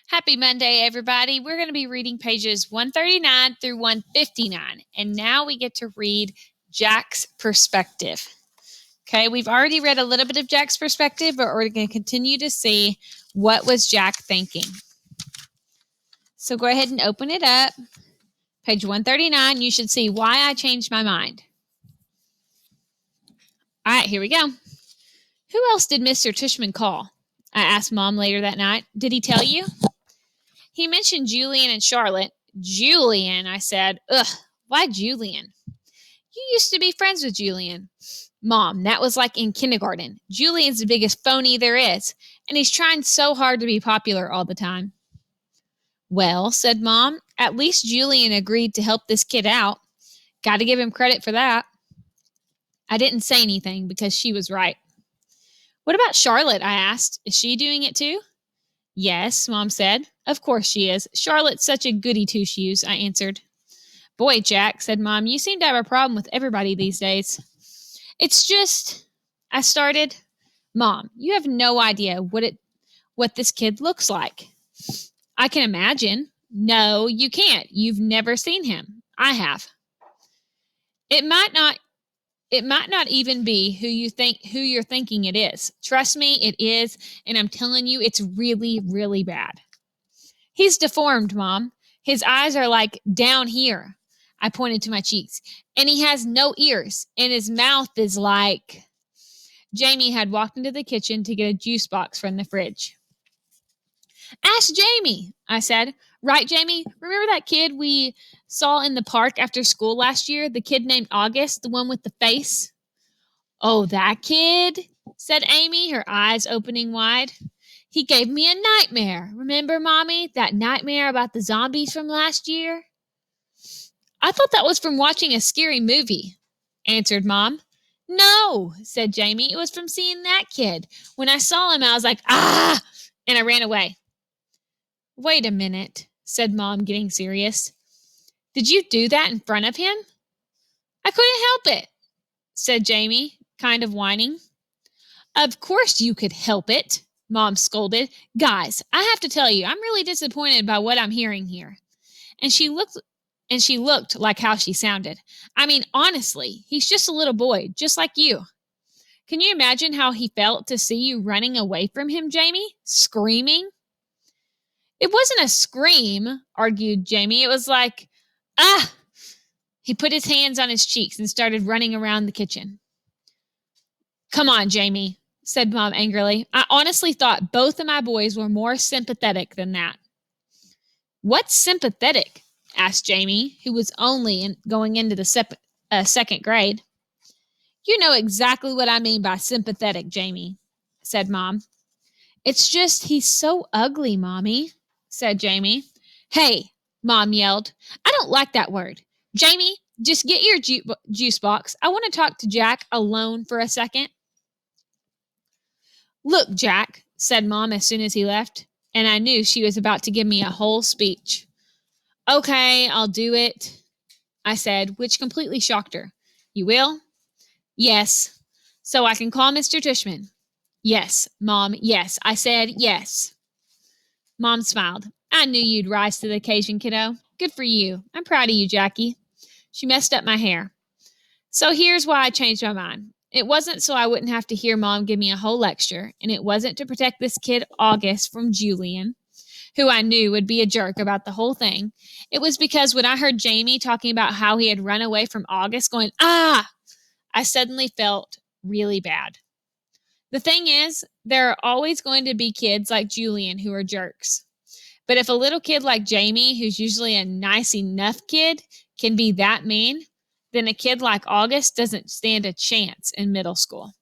Happy Monday, everybody. We're going to be reading pages 139 through 159. And now we get to read Jack's perspective. Okay, we've already read a little bit of Jack's perspective, but we're going to continue to see what was Jack thinking. So go ahead and open it up. Page 139, you should see why I changed my mind. All right, here we go. Who else did Mr. Tushman call? I asked Mom later that night. Did he tell you? He mentioned Julian and Charlotte. Julian, I said. Ugh, why Julian? You used to be friends with Julian. Mom, that was like in kindergarten. Julian's the biggest phony there is, and he's trying so hard to be popular all the time. Well, said Mom, at least Julian agreed to help this kid out. Got to give him credit for that. I didn't say anything because she was right. What about Charlotte? I asked. Is she doing it too? Yes, Mom said. Of course she is. Charlotte's such a goody two-shoes, I answered. Boy, Jack, said Mom, you seem to have a problem with everybody these days. It's just, I started. Mom, you have no idea what this kid looks like. I can imagine. No, you can't. You've never seen him. I have. It might not even be who you're thinking it is. Trust me, it is, and I'm telling you, it's really, really bad. He's deformed, Mom. His eyes are like down here. I pointed to my cheeks. And he has no ears, and his mouth is like... Jamie had walked into the kitchen to get a juice box from the fridge. Ask Jamie, I said. Right, Jamie? Remember that kid we saw in the park after school last year? The kid named August, the one with the face? Oh, that kid? Said Amy, her eyes opening wide. He gave me a nightmare. Remember, Mommy? That nightmare about the zombies from last year? I thought that was from watching a scary movie, answered Mom. No, said Jamie. It was from seeing that kid. When I saw him, I was like, ah! And I ran away. Wait a minute, said Mom, getting serious. Did you do that in front of him? I couldn't help it, said Jamie, kind of whining. Of course you could help it, Mom scolded. Guys, I have to tell you, I'm really disappointed by what I'm hearing here. And she looked like how she sounded. I mean, honestly, he's just a little boy, just like you. Can you imagine how he felt to see you running away from him, Jamie? Screaming? It wasn't a scream, argued Jamie. It was like, ah! He put his hands on his cheeks and started running around the kitchen. Come on, Jamie, said Mom angrily. I honestly thought both of my boys were more sympathetic than that. What's sympathetic? Asked Jamie, who was only going into the second grade. You know exactly what I mean by sympathetic, Jamie, said Mom. It's just he's so ugly, Mommy, said Jamie. Hey, Mom yelled. I don't like that word. Jamie, just get your juice box. I want to talk to Jack alone for a second. Look, Jack, said Mom as soon as he left, and I knew she was about to give me a whole speech. Okay, I'll do it, I said, which completely shocked her. You will? Yes. So I can call Mr. Tushman? Yes, Mom, yes. I said yes. Mom smiled. I knew you'd rise to the occasion, kiddo. Good for you. I'm proud of you, Jackie. She messed up my hair. So here's why I changed my mind. It wasn't so I wouldn't have to hear Mom give me a whole lecture, and it wasn't to protect this kid, August, from Julian, who I knew would be a jerk about the whole thing. It was because when I heard Jamie talking about how he had run away from August going, ah, I suddenly felt really bad. The thing is, there are always going to be kids like Julian who are jerks. But if a little kid like Jamie, who's usually a nice enough kid, can be that mean, then a kid like August doesn't stand a chance in middle school.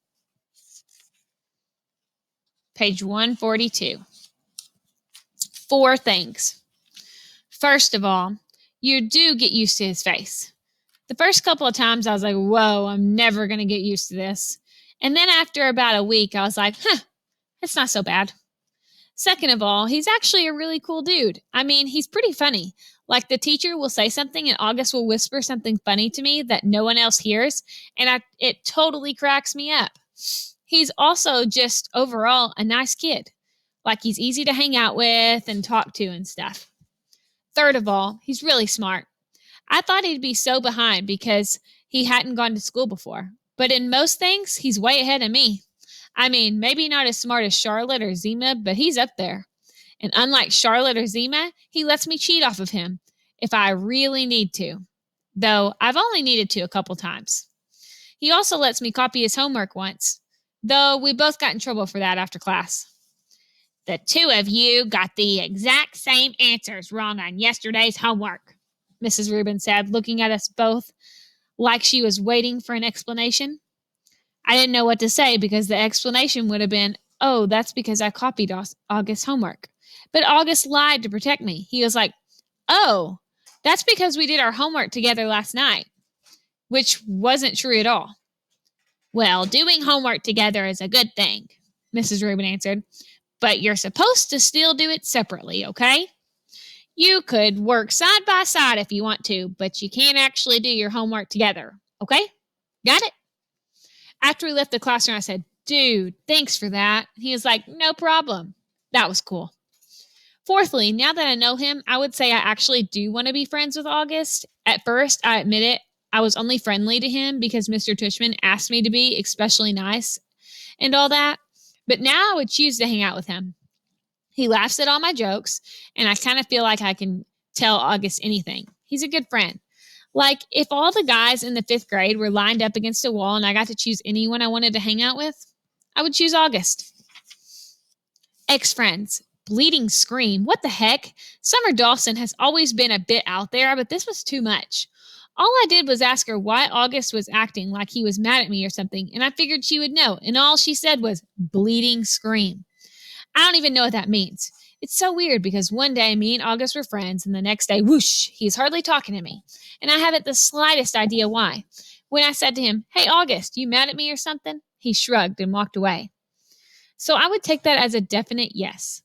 Page 142. 4 things. First of all, you do get used to his face. The first couple of times I was like, whoa, I'm never going to get used to this. And then after about a week, I was like, it's not so bad. Second of all, he's actually a really cool dude. I mean, he's pretty funny. Like the teacher will say something and August will whisper something funny to me that no one else hears, and it totally cracks me up. He's also just overall a nice kid. like he's easy to hang out with and talk to and stuff. Third of all, he's really smart. I thought he'd be so behind because he hadn't gone to school before. But in most things, he's way ahead of me. I mean, maybe not as smart as Charlotte or Zima, but he's up there. And unlike Charlotte or Zima, he lets me cheat off of him if I really need to. Though I've only needed to a couple times. He also lets me copy his homework once, though we both got in trouble for that after class. The two of you got the exact same answers wrong on yesterday's homework, Mrs. Rubin said, looking at us both like she was waiting for an explanation. I didn't know what to say because the explanation would have been, oh, that's because I copied August's homework. But August lied to protect me. He was like, oh, that's because we did our homework together last night, which wasn't true at all. Well, doing homework together is a good thing, Mrs. Rubin answered, but you're supposed to still do it separately, okay? You could work side by side if you want to, but you can't actually do your homework together, okay? Got it? After we left the classroom, I said, dude, thanks for that. He was like, no problem. That was cool. Fourthly, now that I know him, I would say I actually do want to be friends with August. At first, I admit it, I was only friendly to him because Mr. Tushman asked me to be especially nice and all that. But now I would choose to hang out with him. He laughs at all my jokes, and I kind of feel like I can tell August anything. He's a good friend. Like, if all the guys in the 5th grade were lined up against a wall and I got to choose anyone I wanted to hang out with, I would choose August. Ex-friends. Bleeding scream. What the heck? Summer Dawson has always been a bit out there, but this was too much. All I did was ask her why August was acting like he was mad at me or something, and I figured she would know, and all she said was, bleeding scream. I don't even know what that means. It's so weird because one day me and August were friends, and the next day, whoosh, he's hardly talking to me. And I haven't the slightest idea why. When I said to him, hey, August, you mad at me or something? He shrugged and walked away. So I would take that as a definite yes.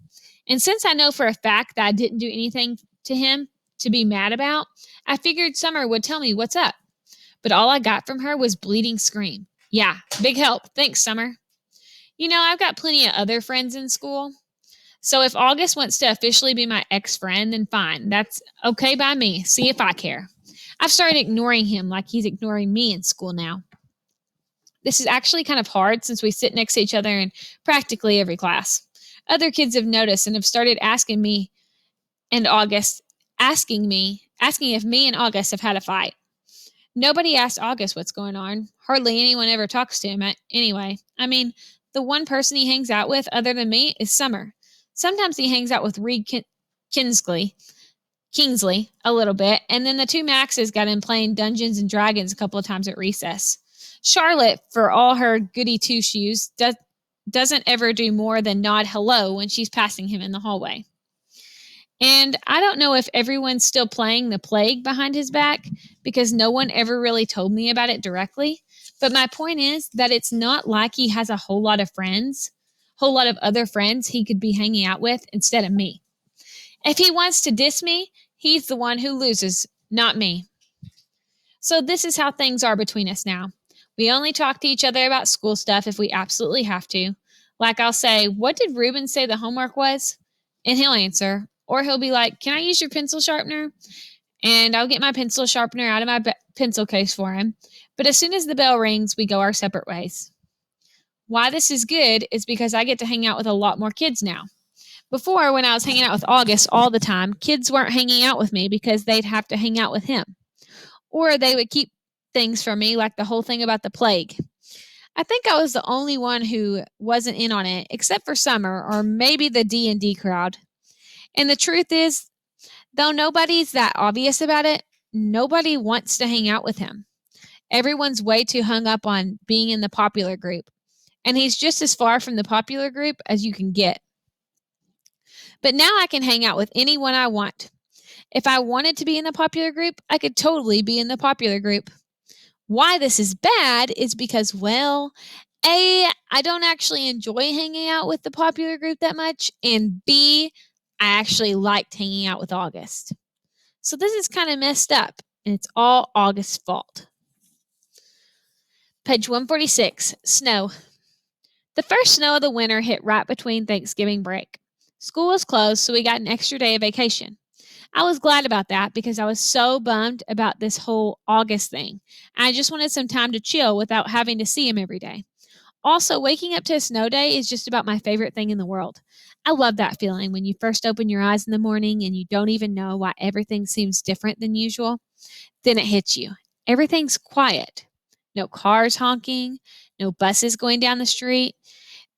And since I know for a fact that I didn't do anything to him to be mad about, I figured Summer would tell me what's up. But all I got from her was bleeding scream. Yeah, big help. Thanks, Summer. You know, I've got plenty of other friends in school. So if August wants to officially be my ex-friend, then fine. That's okay by me. See if I care. I've started ignoring him like he's ignoring me in school now. This is actually kind of hard since we sit next to each other in practically every class. Other kids have noticed and have started asking me and August, asking if me and August have had a fight. Nobody asked August what's going on. Hardly anyone ever talks to him anyway. I mean, the one person he hangs out with other than me is Summer. Sometimes he hangs out with Reed Kingsley a little bit, and then the two Maxes got him playing Dungeons and Dragons a couple of times at recess. Charlotte, for all her goody two-shoes, doesn't ever do more than nod hello when she's passing him in the hallway. And I don't know if everyone's still playing the plague behind his back because no one ever really told me about it directly. But my point is that it's not like he has a whole lot of other friends he could be hanging out with instead of me. If he wants to diss me, he's the one who loses, not me. So this is how things are between us now. We only talk to each other about school stuff if we absolutely have to. Like I'll say, what did Ruben say the homework was? And he'll answer. Or he'll be like, can I use your pencil sharpener? And I'll get my pencil sharpener out of my pencil case for him. But as soon as the bell rings, we go our separate ways. Why this is good is because I get to hang out with a lot more kids now. Before, when I was hanging out with August all the time, kids weren't hanging out with me because they'd have to hang out with him. Or they would keep things from me, like the whole thing about the plague. I think I was the only one who wasn't in on it, except for Summer, or maybe the D&D crowd. And the truth is, though nobody's that obvious about it, nobody wants to hang out with him. Everyone's way too hung up on being in the popular group. And he's just as far from the popular group as you can get. But now I can hang out with anyone I want. If I wanted to be in the popular group, I could totally be in the popular group. Why this is bad is because, well, A, I don't actually enjoy hanging out with the popular group that much, and B, I actually liked hanging out with August. So this is kind of messed up, and it's all August's fault. Page 146, snow. The first snow of the winter hit right between Thanksgiving break. School was closed, so we got an extra day of vacation. I was glad about that because I was so bummed about this whole August thing. I just wanted some time to chill without having to see him every day. Also, waking up to a snow day is just about my favorite thing in the world. I love that feeling when you first open your eyes in the morning and you don't even know why everything seems different than usual. Then it hits you. Everything's quiet. No cars honking, no buses going down the street.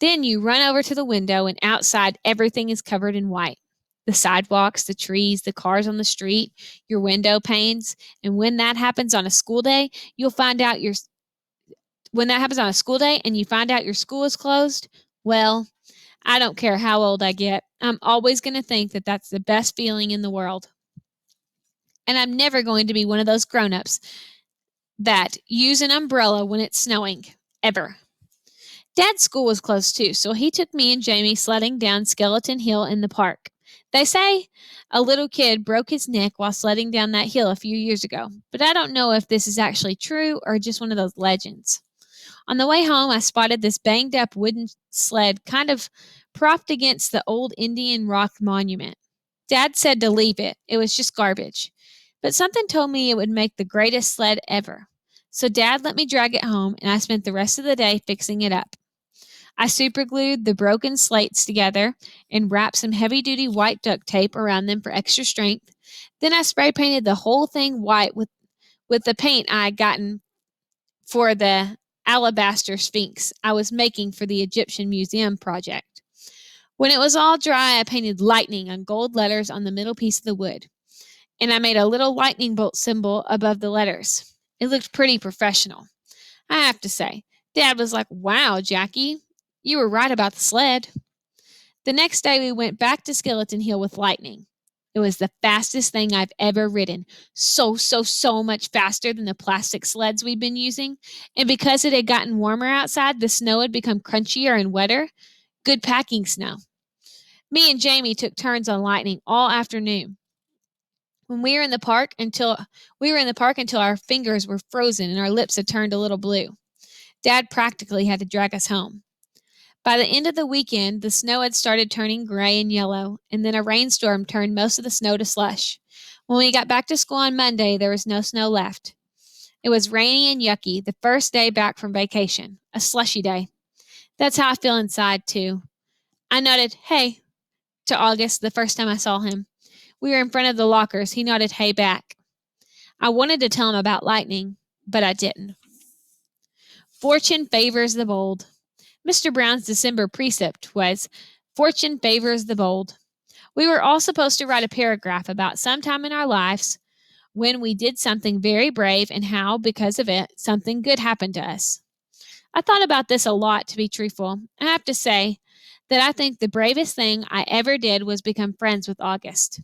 Then you run over to the window, and outside everything is covered in white. The sidewalks, the trees, the cars on the street, your window panes. And when that happens on a school day, you'll find out your when that happens on a school day and you find out your school is closed, well, I don't care how old I get. I'm always going to think that that's the best feeling in the world. And I'm never going to be one of those grown-ups that use an umbrella when it's snowing, ever. Dad's school was closed too, so he took me and Jamie sledding down Skeleton Hill in the park. They say a little kid broke his neck while sledding down that hill a few years ago, but I don't know if this is actually true or just one of those legends. On the way home, I spotted this banged up wooden sled kind of propped against the old Indian rock monument. Dad said to leave it, it was just garbage. But something told me it would make the greatest sled ever. So Dad let me drag it home, and I spent the rest of the day fixing it up. I superglued the broken slates together and wrapped some heavy duty white duct tape around them for extra strength. Then I spray painted the whole thing white with the paint I had gotten for the alabaster sphinx I was making for the Egyptian Museum project. When it was all dry, I painted lightning on gold letters on the middle piece of the wood, and I made a little lightning bolt symbol above the letters. It looked pretty professional. I have to say, Dad was like, "Wow, Jackie, you were right about the sled." The next day, we went back to Skeleton Hill with Lightning. It was the fastest thing I've ever ridden. So much faster than the plastic sleds we'd been using. And because it had gotten warmer outside, the snow had become crunchier and wetter. Good packing snow. Me and Jamie took turns on Lightning all afternoon. When we were in the park until our fingers were frozen and our lips had turned a little blue. Dad practically had to drag us home. By the end of the weekend, the snow had started turning gray and yellow, and then a rainstorm turned most of the snow to slush. When we got back to school on Monday, there was no snow left. It was rainy and yucky, the first day back from vacation, a slushy day. That's how I feel inside, too. I nodded, "Hey," to August the first time I saw him. We were in front of the lockers. He nodded, "Hey," back. I wanted to tell him about Lightning, but I didn't. Fortune favors the bold. Mr. Brown's December precept was, "Fortune favors the bold." We were all supposed to write a paragraph about some time in our lives when we did something very brave and how, because of it, something good happened to us. I thought about this a lot, to be truthful. I have to say that I think the bravest thing I ever did was become friends with August.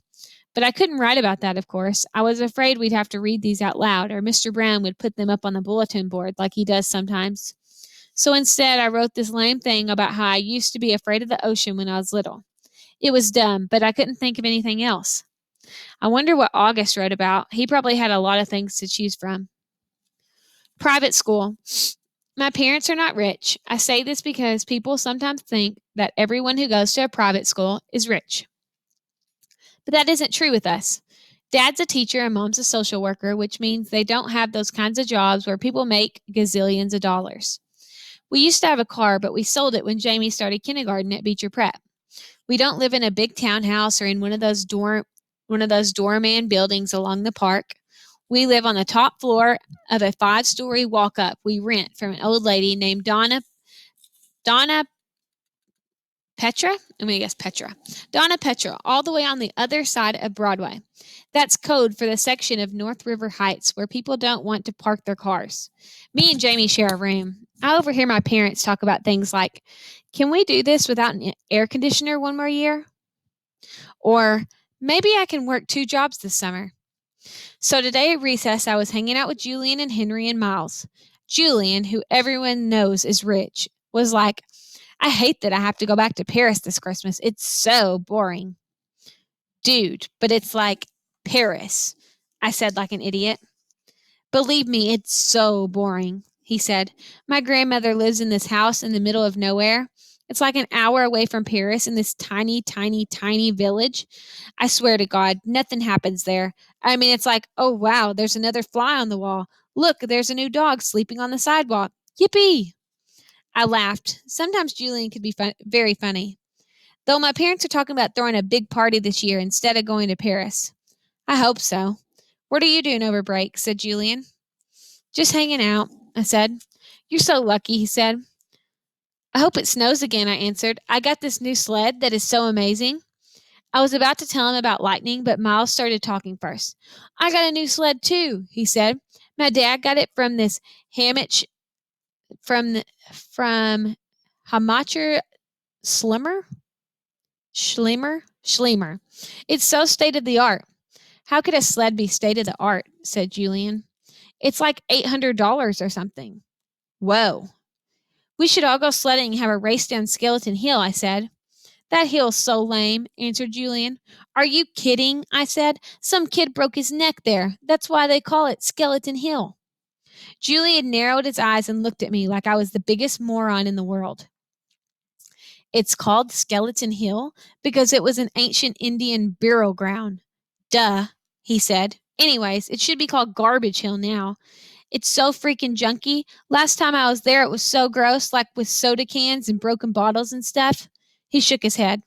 But I couldn't write about that, of course. I was afraid we'd have to read these out loud, or Mr. Brown would put them up on the bulletin board like he does sometimes. So instead, I wrote this lame thing about how I used to be afraid of the ocean when I was little. It was dumb, but I couldn't think of anything else. I wonder what August wrote about. He probably had a lot of things to choose from. Private school. My parents are not rich. I say this because people sometimes think that everyone who goes to a private school is rich. But that isn't true with us. Dad's a teacher and Mom's a social worker, which means they don't have those kinds of jobs where people make gazillions of dollars. We used to have a car, but we sold it when Jamie started kindergarten at Beecher Prep. We don't live in a big townhouse or in one of those doorman buildings along the park. We live on the top floor of a 5-story walk-up we rent from an old lady named Donna Petra? Petra. Donna Petra, all the way on the other side of Broadway. That's code for the section of North River Heights where people don't want to park their cars. Me and Jamie share a room. I overhear my parents talk about things like, "Can we do this without an air conditioner one more year?" Or, "Maybe I can work 2 jobs this summer." So today at recess, I was hanging out with Julian and Henry and Miles. Julian, who everyone knows is rich, was like, "I hate that I have to go back to Paris this Christmas. It's so boring." "Dude, but it's like Paris," I said like an idiot. "Believe me, it's so boring," he said. "My grandmother lives in this house in the middle of nowhere, It's like an hour away from Paris in this tiny, tiny, tiny village. I swear to God, nothing happens there. I mean, it's like, oh, wow, there's another fly on the wall. Look, there's a new dog sleeping on the sidewalk. Yippee! I laughed. Sometimes Julian could be very funny. Though my parents are talking about throwing a big party this year instead of going to Paris. I hope so. What are you doing over break? Said Julian. Just hanging out, I said. You're so lucky, he said. I hope it snows again, I answered. I got this new sled that is so amazing. I was about to tell him about lightning, but Miles started talking first. I got a new sled too, he said. My dad got it from this Hamich from Hamacher Schlemmer. It's so state of the art. How could a sled be state of the art? Said Julian. It's like $800 or something. Whoa. We should all go sledding and have a race down Skeleton Hill, I said. That hill's so lame, answered Julian. Are you kidding? I said. Some kid broke his neck there. That's why they call it Skeleton Hill. Julian narrowed his eyes and looked at me like I was the biggest moron in the world. It's called Skeleton Hill because it was an ancient Indian burial ground. Duh, he said. Anyways, it should be called Garbage Hill now. It's so freaking junky. Last time I was there, it was so gross, like with soda cans and broken bottles and stuff. He shook his head.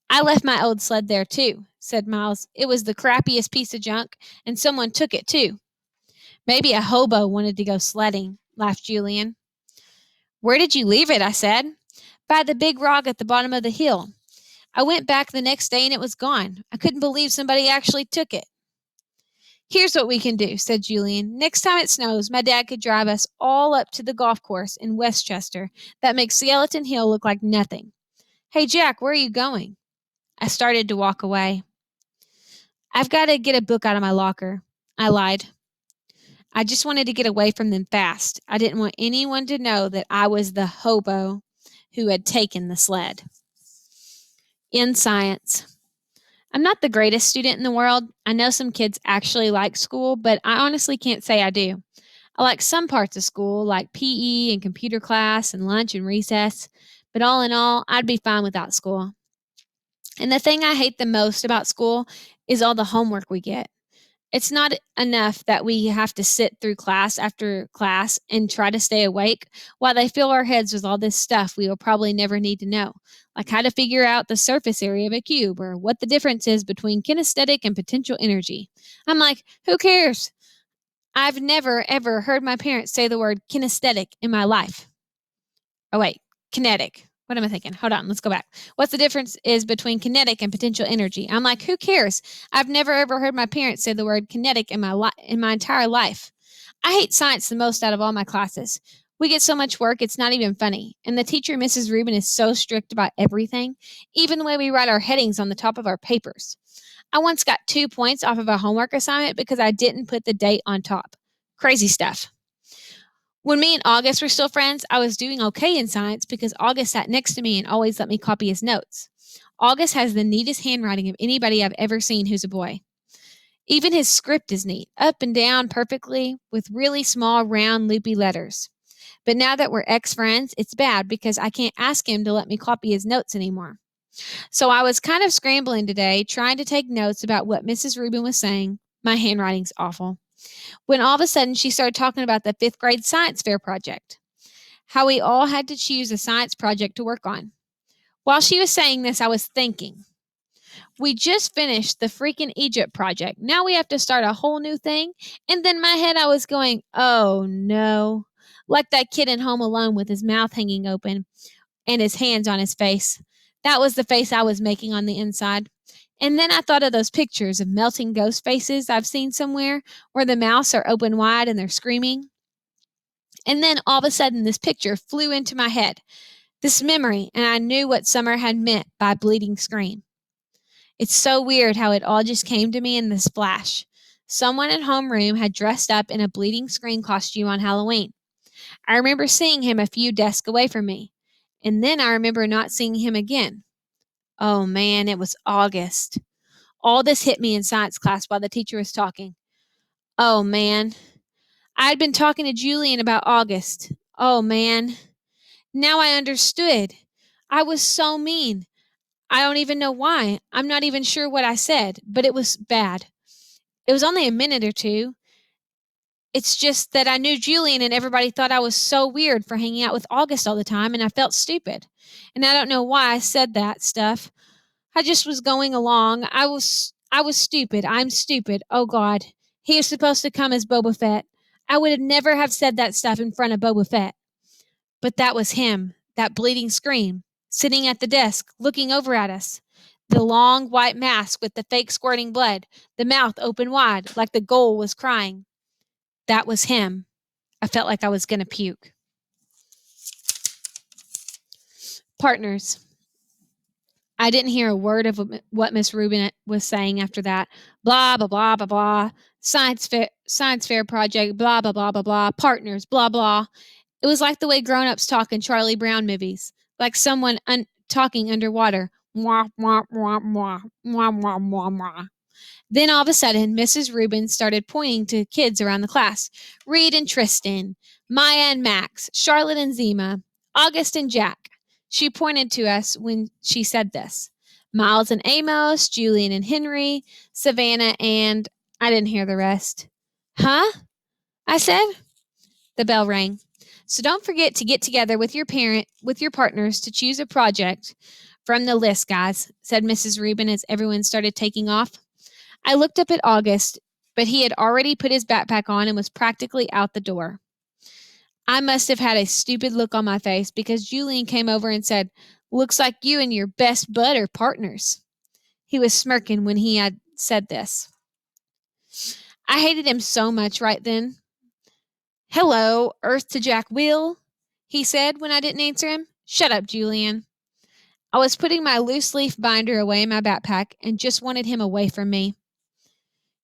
I left my old sled there too, said Miles. It was the crappiest piece of junk, and someone took it too. Maybe a hobo wanted to go sledding, laughed Julian. Where did you leave it? I said. By the big rock at the bottom of the hill. I went back the next day and it was gone. I couldn't believe somebody actually took it. Here's what we can do, said Julian. Next time it snows, my dad could drive us all up to the golf course in Westchester that makes Skeleton Hill look like nothing. Hey, Jack, where are you going? I started to walk away. I've got to get a book out of my locker. I lied. I just wanted to get away from them fast. I didn't want anyone to know that I was the hobo who had taken the sled. In science. I'm not the greatest student in the world. I know some kids actually like school, but I honestly can't say I do. I like some parts of school, like PE and computer class and lunch and recess, but all in all, I'd be fine without school. And the thing I hate the most about school is all the homework we get. It's not enough that we have to sit through class after class and try to stay awake while they fill our heads with all this stuff we will probably never need to know, like how to figure out the surface area of a cube or what the difference is between kinesthetic and potential energy. I'm like, who cares? I've never, ever heard my parents say the word kinesthetic in my life. Oh, wait, kinetic. What am I thinking? Hold on, let's go back. What's the difference is between kinetic and potential energy? I'm like, who cares? I've never ever heard my parents say the word kinetic in my entire life. I hate science the most out of all my classes. We get so much work, it's not even funny. And the teacher, Mrs. Rubin, is so strict about everything, even the way we write our headings on the top of our papers. I once got 2 points off of a homework assignment because I didn't put the date on top. Crazy stuff. When me and August were still friends, I was doing okay in science because August sat next to me and always let me copy his notes. August has the neatest handwriting of anybody I've ever seen who's a boy. Even his script is neat, up and down perfectly, with really small, round, loopy letters. But now that we're ex-friends, it's bad because I can't ask him to let me copy his notes anymore. So I was kind of scrambling today, trying to take notes about what Mrs. Rubin was saying. My handwriting's awful. When all of a sudden she started talking about the 5th grade science fair project, how we all had to choose a science project to work on. While she was saying this, I was thinking, we just finished the freaking Egypt project. Now we have to start a whole new thing. And then in my head, I was going, oh no. Like that kid in Home Alone with his mouth hanging open and his hands on his face. That was the face I was making on the inside. And then I thought of those pictures of melting ghost faces I've seen somewhere where the mouths are open wide and they're screaming. And then all of a sudden, this picture flew into my head, this memory, and I knew what Summer had meant by bleeding scream. It's so weird how it all just came to me in this flash. Someone in homeroom had dressed up in a bleeding scream costume on Halloween. I remember seeing him a few desks away from me, and then I remember not seeing him again. Oh man, it was August. All this hit me in science class while the teacher was talking. Oh man. I had been talking to Julian about August. Oh man. Now I understood. I was so mean. I don't even know why. I'm not even sure what I said, but it was bad. It was only a minute or two. It's just that I knew Julian and everybody thought I was so weird for hanging out with August all the time, and I felt stupid. And I don't know why I said that stuff. I just was going along. I was stupid. I'm stupid. Oh God. He was supposed to come as Boba Fett. I would have never have said that stuff in front of Boba Fett. But that was him, that bleeding scream, sitting at the desk, looking over at us. The long white mask with the fake squirting blood, the mouth open wide, like the ghoul was crying. That was him. I felt like I was going to puke. Partners. I didn't hear a word of what Miss Rubin was saying after that. Blah, blah, blah, blah, blah. Science fair project, blah, blah, blah, blah, blah. Partners, blah, blah. It was like the way grown-ups talk in Charlie Brown movies, like someone talking underwater. Mwah, mwah, mwah, mwah, mwah, mwah, mwah, mwah. Then all of a sudden, Mrs. Rubin started pointing to kids around the class. Reed and Tristan, Maya and Max, Charlotte and Zima, August and Jack. She pointed to us when she said this. Miles and Amos, Julian and Henry, Savannah and... I didn't hear the rest. Huh? I said. The bell rang. So don't forget to get together with your partners to choose a project from the list, guys, said Mrs. Rubin as everyone started taking off. I looked up at August, but he had already put his backpack on and was practically out the door. I must have had a stupid look on my face because Julian came over and said, "Looks like you and your best bud are partners." He was smirking when he had said this. I hated him so much right then. "Hello, Earth to Jack Will," he said when I didn't answer him. "Shut up, Julian." I was putting my loose leaf binder away in my backpack and just wanted him away from me.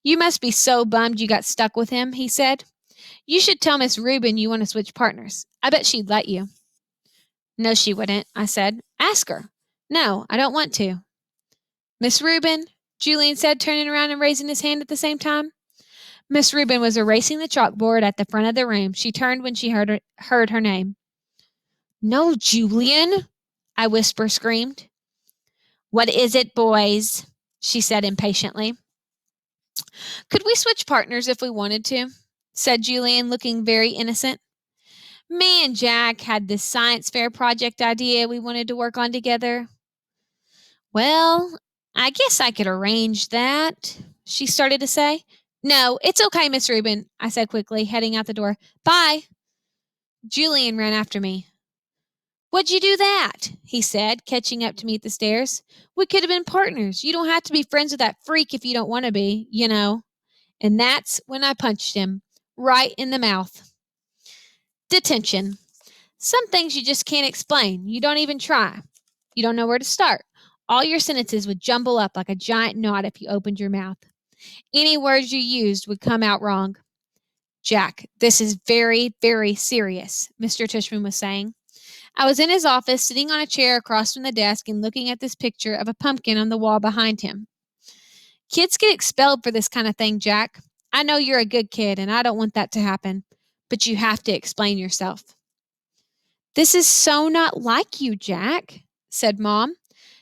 "You must be so bummed you got stuck with him," he said. "You should tell Miss Rubin you want to switch partners. I bet she'd let you." "No, she wouldn't," I said. "Ask her." "No, I don't want to." "Miss Rubin," Julian said, turning around and raising his hand at the same time. Miss Rubin was erasing the chalkboard at the front of the room. She turned when she heard her name. "No, Julian," I screamed. "What is it, boys?" she said impatiently. "Could we switch partners if we wanted to?" said Julian, looking very innocent. "Me and Jack had this science fair project idea we wanted to work on together." "Well, I guess I could arrange that," she started to say. "No, it's okay, Miss Rubin," I said quickly, heading out the door. "Bye." Julian ran after me. "What'd you do that?" he said, catching up to me at the stairs. "We could have been partners. You don't have to be friends with that freak if you don't want to be, you know." And that's when I punched him, right in the mouth. Detention. Some things you just can't explain. You don't even try. You don't know where to start. All your sentences would jumble up like a giant knot if you opened your mouth. Any words you used would come out wrong. "Jack, this is very, very serious," Mr. Tushman was saying. I was in his office, sitting on a chair across from the desk and looking at this picture of a pumpkin on the wall behind him. "Kids get expelled for this kind of thing, Jack. I know you're a good kid, and I don't want that to happen. But you have to explain yourself." "This is so not like you, Jack," said Mom.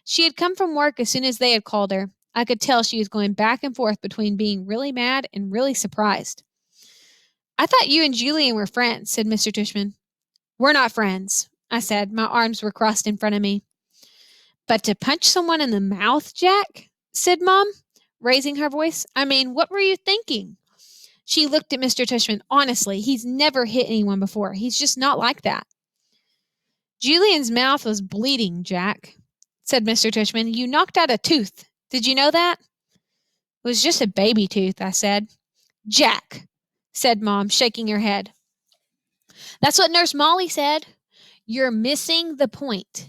She had come from work as soon as they had called her. I could tell she was going back and forth between being really mad and really surprised. "I thought you and Julian were friends," said Mr. Tushman. "We're not friends," I said. My arms were crossed in front of me. "But to punch someone in the mouth, Jack?" said Mom, raising her voice. "I mean, what were you thinking?" She looked at Mr. Tushman. "Honestly, he's never hit anyone before. He's just not like that." "Julian's mouth was bleeding, Jack," said Mr. Tushman. "You knocked out a tooth. Did you know that?" "It was just a baby tooth," I said. "Jack," said Mom, shaking her head. "That's what Nurse Molly said." "You're missing the point."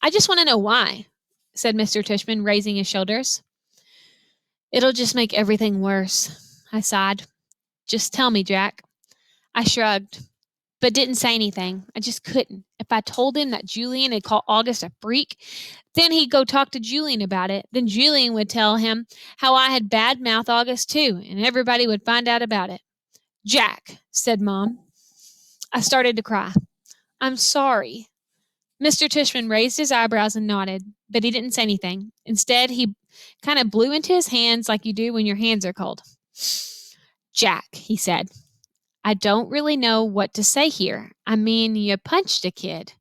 "I just want to know why," said Mr. Tushman, raising his shoulders. "It'll just make everything worse," I sighed. "Just tell me, Jack." I shrugged, but didn't say anything. I just couldn't. If I told him that Julian had called August a freak, then he'd go talk to Julian about it. Then Julian would tell him how I had bad-mouthed August too, and everybody would find out about it. "Jack," said Mom. I started to cry. "I'm sorry." Mr. Tishman raised his eyebrows and nodded, but he didn't say anything. Instead, he kind of blew into his hands like you do when your hands are cold. Jack, he said, I don't really know what to say here. I mean, you punched a kid.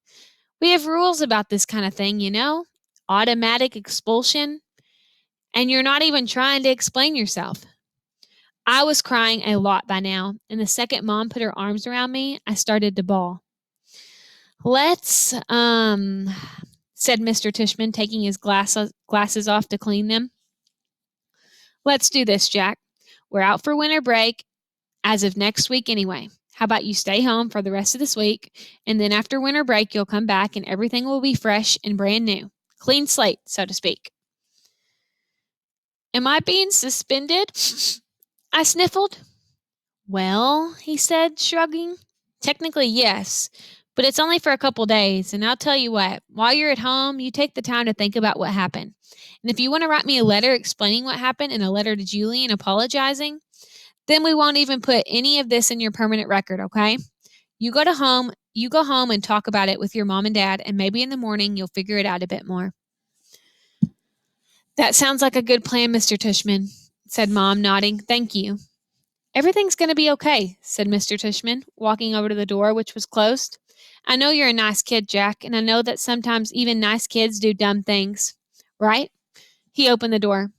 We have rules about this kind of thing, you know? Automatic expulsion. And you're not even trying to explain yourself. I was crying a lot by now, and the second Mom put her arms around me, I started to bawl. Let's, said Mr. Tishman, taking his glasses off to clean them. Let's do this, Jack. We're out for winter break as of next week anyway. How about you stay home for the rest of this week, and then after winter break, you'll come back and everything will be fresh and brand new. Clean slate, so to speak. Am I being suspended? I sniffled. Well, he said, shrugging. Technically, yes, but it's only for a couple days, and I'll tell you what, while you're at home, you take the time to think about what happened. And if you want to write me a letter explaining what happened and a letter to Julian apologizing, then we won't even put any of this in your permanent record, okay? You go home and talk about it with your mom and dad, and maybe in the morning you'll figure it out a bit more. That sounds like a good plan, Mr. Tishman, said Mom, nodding. Thank you. Everything's going to be okay, said Mr. Tishman, walking over to the door, which was closed. I know you're a nice kid, Jack, and I know that sometimes even nice kids do dumb things. Right? He opened the door.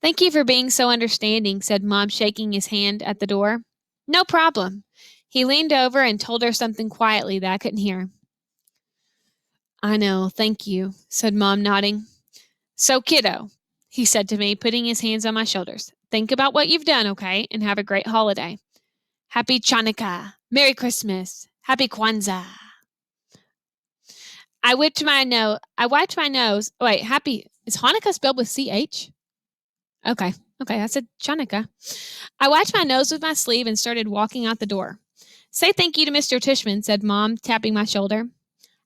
Thank you for being so understanding, said Mom, shaking his hand at the door. No problem. He leaned over and told her something quietly that I couldn't hear. I know, thank you, said Mom, nodding. So, kiddo, he said to me, putting his hands on my shoulders. Think about what you've done, okay, and have a great holiday. Happy Chanukah. Merry Christmas. Happy Kwanzaa. I wiped my nose. Wait, happy. Is Hanukkah spelled with CH? Okay, I said Chanukah. I wiped my nose with my sleeve and started walking out the door. Say thank you to Mr. Tishman, said Mom, tapping my shoulder.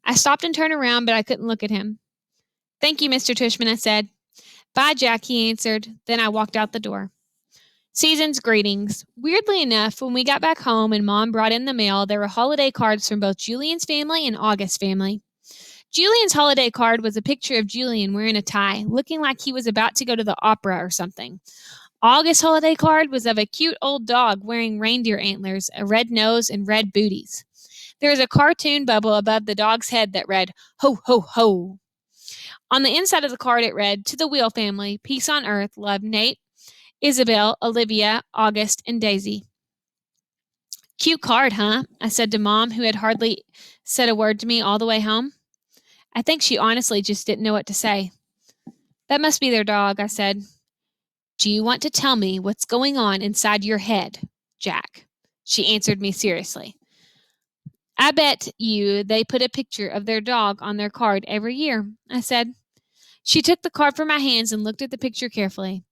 I stopped and turned around, but I couldn't look at him. Thank you, Mr. Tishman, I said. Bye, Jack, he answered. Then I walked out the door. Season's greetings. Weirdly enough, when we got back home and Mom brought in the mail, there were holiday cards from both Julian's family and August's family. Julian's holiday card was a picture of Julian wearing a tie, looking like he was about to go to the opera or something. August's holiday card was of a cute old dog wearing reindeer antlers, a red nose, and red booties. There was a cartoon bubble above the dog's head that read, Ho, ho, ho. On the inside of the card it read, To the Wheel family, peace on earth, love Nate, Isabel, Olivia, August, and Daisy. Cute card, huh? I said to Mom, who had hardly said a word to me all the way home. I think she honestly just didn't know what to say. That must be their dog, I said. Do you want to tell me what's going on inside your head, Jack? She answered me seriously. I bet you they put a picture of their dog on their card every year, I said. She took the card from my hands and looked at the picture carefully.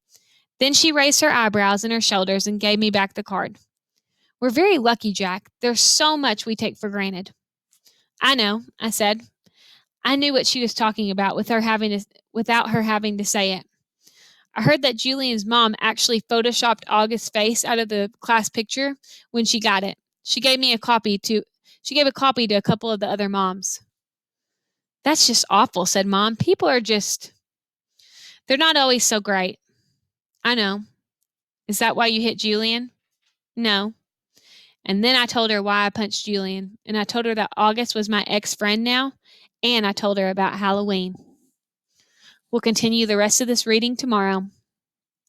Then she raised her eyebrows and her shoulders and gave me back the card. We're very lucky, Jack. There's so much we take for granted. I know, I said. I knew what she was talking about without her having to say it. I heard that Julian's mom actually photoshopped August's face out of the class picture when she got it. She gave a copy to a couple of the other moms. That's just awful, said Mom. People are they're not always so great. I know. Is that why you hit Julian? No. And then I told her why I punched Julian, and I told her that August was my ex-friend now, and I told her about Halloween. We'll continue the rest of this reading tomorrow.